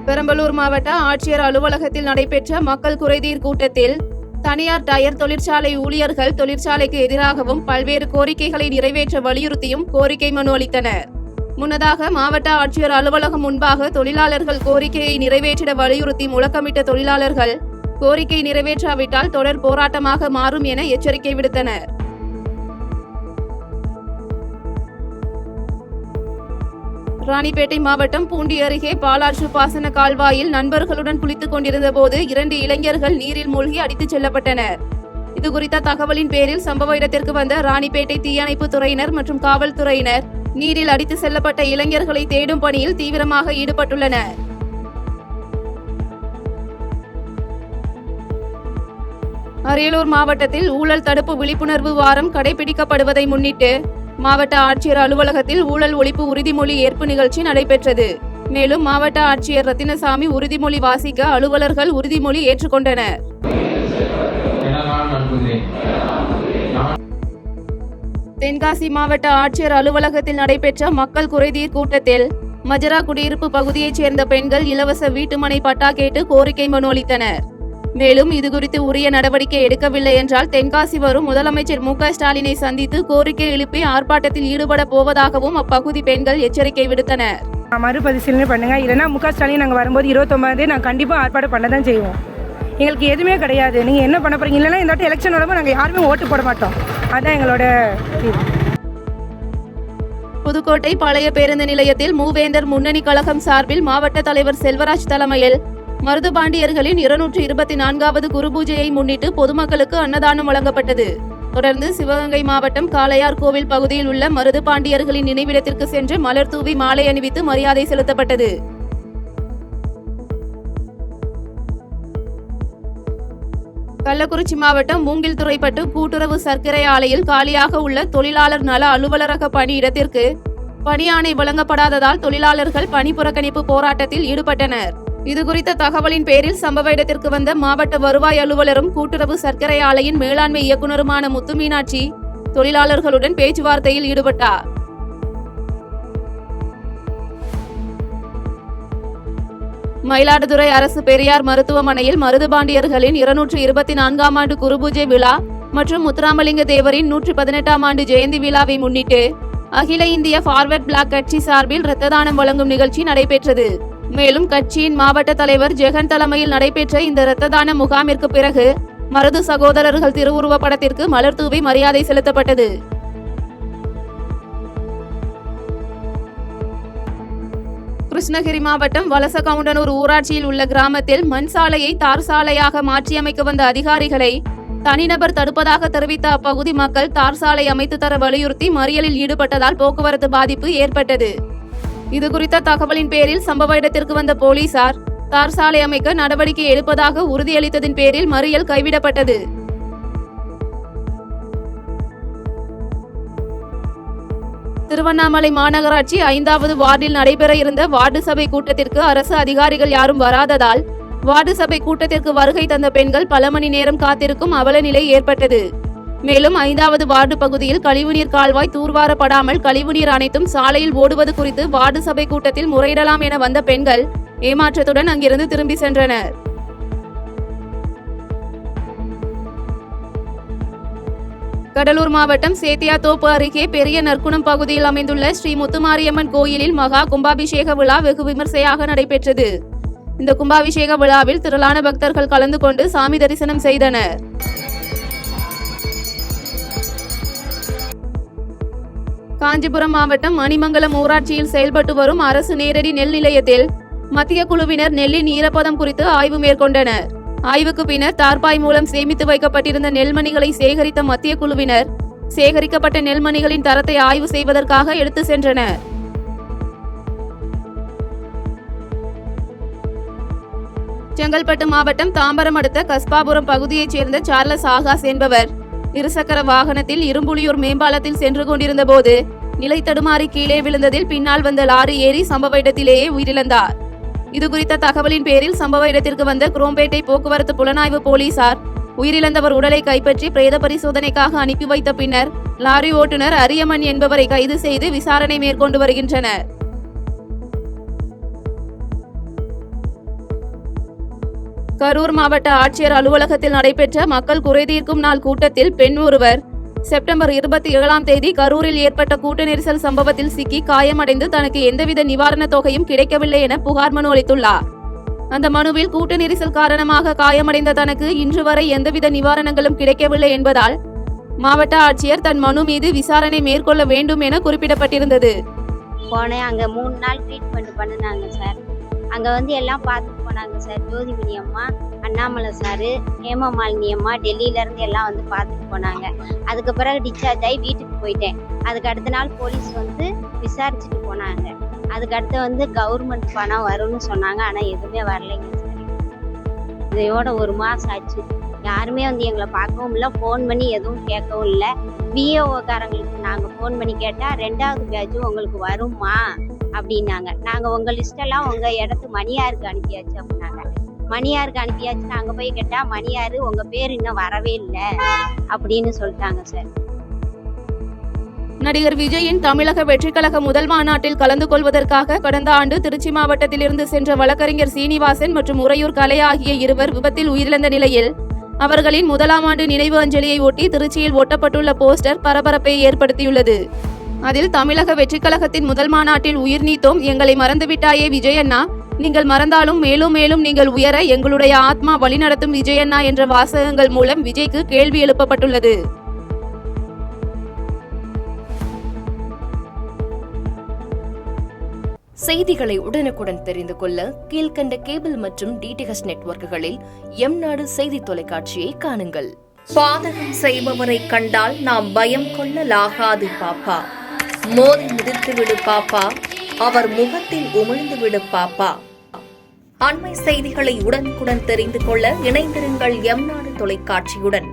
பெரம்பலூர் மாவட்ட ஆட்சியர் அலுவலகத்தில் நடைபெற்ற மக்கள் குறைதீர் கூட்டத்தில் தனியார் டயர் தொழிற்சாலை ஊழியர்கள் தொழிற்சாலைக்கு எதிராகவும் பல்வேறு கோரிக்கைகளை நிறைவேற்ற வலியுறுத்தியும் கோரிக்கை மனு அளித்தனர். முன்னதாக மாவட்ட ஆட்சியர் அலுவலகம் முன்பாக தொழிலாளர்கள் கோரிக்கையை நிறைவேற்றிட வலியுறுத்தி முழக்கமிட்ட தொழிலாளர்கள் கோரிக்கை நிறைவேற்றாவிட்டால் தொடர் போராட்டமாக மாறும் என எச்சரிக்கை விடுத்தனர். ராணிப்பேட்டை மாவட்டம் பூண்டி அருகே பாலாற்று பாசன கால்வாயில் நண்பர்களுடன் குளித்துக் கொண்டிருந்த போது 2 இளைஞர்கள் நீரில் மூழ்கி அடித்துச் செல்லப்பட்டனர். இதுகுறித்த தகவலின் பேரில் சம்பவ இடத்திற்கு வந்த ராணிப்பேட்டை தீயணைப்பு துறையினர் மற்றும் காவல்துறையினர் நீரில் அடித்து செல்லப்பட்ட இளைஞர்களை தேடும் பணியில் தீவிரமாக ஈடுபட்டுள்ளனர். அரியலூர் மாவட்டத்தில் ஊழல் தடுப்பு விழிப்புணர்வு வாரம் கடைபிடிக்கப்படுவதை முன்னிட்டு மாவட்ட ஆட்சியர் அலுவலகத்தில் ஊழல் ஒழிப்பு உறுதிமொழி ஏற்பு நிகழ்ச்சி நடைபெற்றது. மேலும் மாவட்ட ஆட்சியர் ரத்தினசாமி உறுதிமொழி வாசிக்க அலுவலர்கள் உறுதிமொழி ஏற்றுக்கொண்டனர். தென்காசி மாவட்ட ஆட்சியர் அலுவலகத்தில் நடைபெற்ற மக்கள் குறைதீர் கூட்டத்தில் மஜரா குடியிருப்பு பகுதியைச் சேர்ந்த பெண்கள் இலவச வீட்டுமனை பட்டா கேட்டு கோரிக்கை மனு அளித்தனர். மேலும் இதுகுறித்து உரிய நடவடிக்கை எடுக்கவில்லை என்றால் தென்காசி வரும் முதலமைச்சர் மு.க. ஸ்டாலினை சந்தித்து கோரிக்கை எழுப்பி ஆர்ப்பாட்டத்தில் ஈடுபட போவதாகவும் அப்பகுதி பெண்கள் எச்சரிக்கை விடுத்தனர். மறுபரிசீலனை பண்ணுங்க, இல்லைன்னா மு.க. ஸ்டாலின் நாங்கள் வரும்போது 29 நாங்கள் கண்டிப்பாக ஆர்ப்பாட்டம் பண்ண தான் செய்வோம். எங்களுக்கு எதுவுமே கிடையாது. நீங்கள் என்ன பண்ண போறீங்க? இல்லைன்னா இந்த வாட்டி எலெக்ஷன் வரும்போது நாங்கள் யாருமே ஓட்டு போட மாட்டோம். அதுதான் எங்களோட. புதுக்கோட்டை பழைய பேருந்து நிலையத்தில் மூவேந்தர் முன்னணி கழகம் சார்பில் மாவட்ட தலைவர் செல்வராஜ் தலைமையில் மருதுபாண்டியர்களின் 224வது குருபூஜையை முன்னிட்டு பொதுமக்களுக்கு அன்னதானம் வழங்கப்பட்டது. தொடர்ந்து சிவகங்கை மாவட்டம் காளையார் கோவில் பகுதியில் உள்ள மருதுபாண்டியர்களின் நினைவிடத்திற்கு சென்று மலர் தூவி மாலை அணிவித்து மரியாதை செலுத்தப்பட்டது. கள்ளக்குறிச்சி மாவட்டம் மூங்கில்துறைப்பட்டு கூட்டுறவு சர்க்கரை ஆலையில் காலியாக உள்ள தொழிலாளர் நல அலுவலரக பணியிடத்திற்கு பணியாணை வழங்கப்படாததால் தொழிலாளர்கள் பணி புறக்கணிப்பு போராட்டத்தில் ஈடுபட்டனர். இதுகுறித்த தகவலின் பேரில் சம்பவ இடத்திற்கு வந்த மாவட்ட வருவாய் அலுவலரும் கூட்டுறவு சர்க்கரை ஆலையின் மேலாண்மை இயக்குநருமான முத்து மீனாட்சி தொழிலாளர்களுடன் பேச்சுவார்த்தையில் ஈடுபட்டார். மயிலாடுதுறை அரசு பெரியார் மருத்துவமனையில் மருதுபாண்டியர்களின் 224ஆம் ஆண்டு குருபூஜை விழா மற்றும் முத்துராமலிங்க தேவரின் 118ஆம் ஆண்டு ஜெயந்தி விழாவை முன்னிட்டு அகில இந்திய ஃபார்வர்ட் பிளாக் கட்சி சார்பில் இரத்த தானம் வழங்கும் நிகழ்ச்சி நடைபெற்றது. மேலும் கட்சியின் மாவட்ட தலைவர் ஜெகன் தலைமையில் நடைபெற்ற இந்த இரத்த தான முகாமிற்கு பிறகு மருது சகோதரர்கள் திருவுருவ படத்திற்கு மலர் தூவி மரியாதை செலுத்தப்பட்டது. கிருஷ்ணகிரி மாவட்டம் வலசகவுண்டனூர் ஊராட்சியில் உள்ள கிராமத்தில் மண் சாலையை தார் சாலையாக மாற்றியமைக்க வந்த அதிகாரிகளை தனிநபர் தடுப்பதாக தெரிவித்த அப்பகுதி மக்கள் தார் சாலை அமைத்து தர வலியுறுத்தி மறியலில் ஈடுபட்டதால் போக்குவரத்து பாதிப்பு ஏற்பட்டது. இதுகுறித்த தகவலின் பேரில் சம்பவ இடத்திற்கு வந்த போலீசார் தார் சாலை அமைக்க நடவடிக்கை எடுப்பதாக உறுதியளித்ததின் பேரில் மறியல் கைவிடப்பட்டது. திருவண்ணாமலை மாநகராட்சி 5வது வார்டில் நடைபெற இருந்த வார்டு சபை கூட்டத்திற்கு அரசு அதிகாரிகள் யாரும் வராததால் வார்டு சபை கூட்டத்திற்கு வருகை தந்த பெண்கள் பல மணி நேரம் காத்திருக்கும் அவல நிலை ஏற்பட்டது. மேலும் 5வது வார்டு பகுதியில் கழிவுநீர் கால்வாய் தூர்வாரப்படாமல் கழிவுநீர் அனைத்தும் சாலையில் ஓடுவது குறித்து வார்டு சபை கூட்டத்தில் முறையிடலாம் என வந்த பெண்கள் ஏமாற்றத்துடன் அங்கிருந்து திரும்பி சென்றனர். கடலூர் மாவட்டம் சேத்தியாத்தோப்பு அருகே பெரிய நற்குணம் பகுதியில் அமைந்துள்ள ஸ்ரீ முத்துமாரியம்மன் கோயிலில் மகா கும்பாபிஷேக விழா வெகு விமர்சையாக நடைபெற்றது. இந்த கும்பாபிஷேக விழாவில் திரளான பக்தர்கள் கலந்து கொண்டு சாமி தரிசனம் செய்தனர். காஞ்சிபுரம் மாவட்டம் மணிமங்கலம் ஊராட்சியில் செயல்பட்டு வரும் அரசு நேரடி நெல் நிலையத்தில் மத்திய குழுவினர் நெல்லின் ஈரப்பதம் குறித்து ஆய்வு மேற்கொண்டனர். ஆய்வுக்கு பின்னர் தார்பாய் மூலம் சேமித்து வைக்கப்பட்டிருந்த நெல்மணிகளை சேகரித்த மத்திய குழுவினர் சேகரிக்கப்பட்ட நெல்மணிகளின் தரத்தை ஆய்வு செய்வதற்காக எடுத்து சென்றனர். செங்கல்பட்டு மாவட்டம் தாம்பரம் அடுத்த கஸ்பாபுரம் பகுதியைச் சேர்ந்த சார்லஸ் ஆகாஷ் என்பவர் இருசக்கர வாகனத்தில் இரும்புலியூர் மேம்பாலத்தில் சென்று கொண்டிருந்த போது நிலை தடுமாறி கீழே விழுந்ததில் பின்னால் வந்த லாரி ஏறி சம்பவ இடத்திலேயே உயிரிழந்தார். இதுகுறித்த தகவலின் பேரில் சம்பவ இடத்திற்கு வந்த குரோம்பேட்டை போக்குவரத்து புலனாய்வு போலீசார் உயிரிழந்தவர் உடலை கைப்பற்றி பிரேத பரிசோதனைக்காக அனுப்பி வைத்த பின்னர் லாரி ஓட்டுநர் அரியமன் என்பவரை கைது செய்து விசாரணை மேற்கொண்டு வருகின்றனர். கரூர் மாவட்ட ஆட்சியர் அலுவலகத்தில் நடைபெற்ற மக்கள் குறைதீர்க்கும் நாள் கூட்டத்தில் பெண் ஒருவர் செப்டம்பர் 27ஆம் தேதி கரூரில் ஏற்பட்ட கூட்ட நெரிசல் சம்பவத்தில் சிக்கி காயமடைந்து தனக்கு எந்தவித நிவாரணத் தொகையும் கிடைக்கவில்லை என புகார் மனு அளித்துள்ளார். அந்த மனுவில் கூட்ட நெரிசல் காரணமாக காயமடைந்த தனக்கு இன்று வரை எந்தவித நிவாரணங்களும் கிடைக்கவில்லை என்பதால் மாவட்ட ஆட்சியர் தன் மனு மீது விசாரணை மேற்கொள்ள வேண்டும் என குறிப்பிடப்பட்டிருந்தது. போனேன், அங்கே 3 நாள் ட்ரீட்மெண்ட் பண்ணினாங்க சார். அங்கே எல்லாம் பார்த்துட்டு போனாங்க சார். ஜோதிமணி அம்மா, அண்ணாமலை சாரு, ஹேமமாலினி அம்மா டெல்லியிலேருந்து எல்லாம் பார்த்துட்டு போனாங்க. அதுக்கு பிறகு டிஸ்சார்ஜ் ஆகி வீட்டுக்கு போயிட்டேன். அதுக்கு அடுத்த நாள் போலீஸ் விசாரிச்சுட்டு போனாங்க. அதுக்கு அடுத்து கவர்மெண்ட் பணம் வரும்னு சொன்னாங்க. ஆனால் எதுவுமே வரலைங்க சார். இதையோட 1 மாதம் ஆச்சு. யாருமே எங்களை பார்க்கவும் இல்லை, ஃபோன் பண்ணி எதுவும் கேட்கவும் இல்லை. விஏஓக்காரங்களுக்கு நாங்கள் ஃபோன் பண்ணி கேட்டால் 2வது பேட்ச் உங்களுக்கு வருமா அப்படின்னாங்க. நாங்கள் உங்கள் லிஸ்டெல்லாம் உங்கள் இடத்து மணியாருக்கு அனுப்பியாச்சு அப்படின்னாங்க. மணியாருக்கு அனுப்பியாச்சு. நாங்கள் போய் கேட்டால் மணியாரு உங்கள் பேர் இன்னும் வரவே இல்லை அப்படின்னு சொல்லிட்டாங்க சார். நடிகர் விஜயின் தமிழக வெற்றிக்கழக முதல் மாநாட்டில் கலந்து கொள்வதற்காக கடந்த ஆண்டு திருச்சி மாவட்டத்திலிருந்து சென்ற வழக்கறிஞர் சீனிவாசன் மற்றும் உறையூர் கலை ஆகிய இருவர் விபத்தில் உயிரிழந்த நிலையில் அவர்களின் 1ஆம் ஆண்டு நினைவு அஞ்சலியை ஒட்டி திருச்சியில் ஒட்டப்பட்டுள்ள போஸ்டர் பரபரப்பை ஏற்படுத்தியுள்ளது. அதில் தமிழக வெற்றிக்கழகத்தின் முதல் மாநாட்டில் உயிர் நீத்தோம், எங்களை மறந்துவிட்டாயே விஜயண்ணா, நீங்கள் மறந்தாலும் மேலும் மேலும் நீங்கள் உயர எங்களுடைய ஆத்மா வழிநடத்தும் விஜயண்ணா என்ற வாசகங்கள் மூலம் விஜய்க்கு கேள்வி எழுப்பப்பட்டுள்ளது. செய்திகளை உடனுக்குடன் தெரிந்து கொள்ள கீழ்கண்ட கேபிள் மற்றும் டிடிஎச் நெட்வொர்க்குகளில் எம்நாடு செய்தி தொலைக்காட்சியை காணுங்கள். பாதகம் செய்பவரை கண்டால் நாம் பயம் கொள்ளலாகாது பாப்பா, மோதி மிதித்து விடு பாப்பா, அவர் முகத்தில் உமிழ்ந்து விடு பாப்பா. அண்மை செய்திகளை உடனுக்குடன் தெரிந்து கொள்ள இணைந்திருங்கள் எம்நாடு தொலைக்காட்சியுடன்.